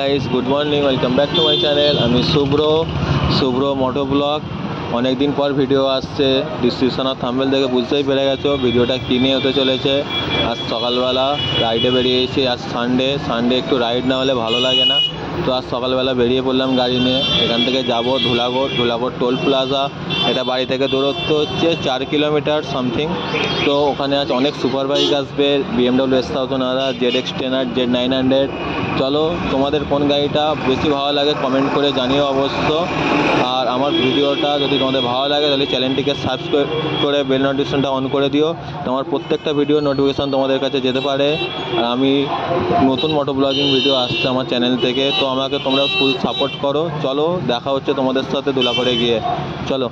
Guys good morning welcome back to my channel আমি শুভ্র মোটো blog. অনেক দিন পর ভিডিও আসছে, ডিসক্রিপশন আর থাম্বনেল দেখে বুঝতেই পেরে গেছো ভিডিওটা কী নিয়ে হতে চলেছে। আজ সকালবেলা রাইডে বেরিয়েছি, আজ সানডে একটু রাইড না হলে ভালো লাগে না। তো আজ সকালবেলা বেরিয়ে পড়লাম গাড়ি নিয়ে। এখান থেকে যাব ধুলাগড় টোল প্লাজা। এটা বাড়ি থেকে দূরত্ব হচ্ছে 4 কিলোমিটার সামথিং। তো ওখানে আজ অনেক সুপার বাইক আসবে, BMW S1000, ZX10, Z900। চলো তোমাদের কোন গাড়িটা বেশি ভালো লাগে কমেন্ট করে জানিও অবশ্য। আর আমার ভিডিওটা যদি তোমাদের ভালো লাগে তাহলে চ্যানেলটিকে সাবস্ক্রাইব করে বেল নোটিফিকেশনটা অন করে দিও। তোমার প্রত্যেকটা ভিডিও নোটিফিকেশান তোমাদের কাছে যেতে পারে। আর আমি নতুন মোটো ব্লগিং ভিডিও আসছে আমার চ্যানেল থেকে, তো আমাকে তোমরা ফুল সাপোর্ট করো। চলো দেখা হচ্ছে তোমাদের সাথে ধুলাগড়ে গিয়ে। চলো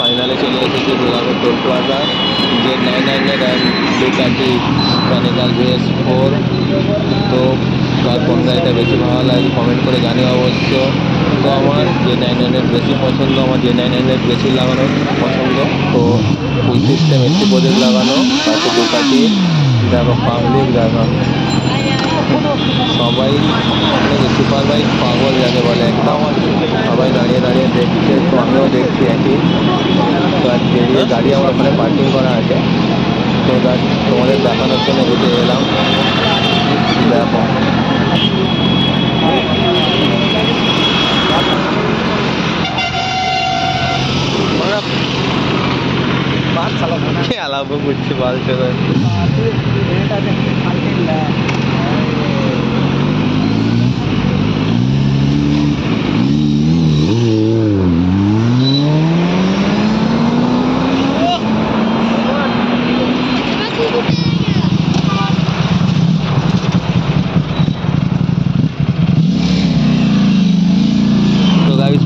ফাইনালে চলে এসেছি Dhulagarh toll plaza. Z900 and Ducati Panigale VS4। তো আর কোন গাড়িটা বেশি ভালো লাগে কমেন্ট করে জানিও অবশ্য। তো আমার Z900 বেশি পছন্দ, আমার Z900 বেশি লাগানো পছন্দ। তো ফুল সিস্টেম এসি প্রজেক্ট লাগানো, তারপর ডুকাটি দেখো, পাবলিক দেখো, সবাই সুপার বাইক পাগল যাকে বলে একদম। সবাই দাঁড়িয়ে দেখছে, তো আমিও দেখছি একই। তো আর বেরিয়ে গাড়ি আমার ওখানে পার্কিং করা আছে, তো তোমাদের দেখানোর জন্য হেঁটে এলাম। দেখো আলাপও করছি বাল চলে।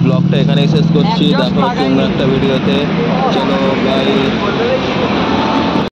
ব্লগটা এখানেই শেষ করছি, দেখো অন্য একটা ভিডিওতে। চলো বাই।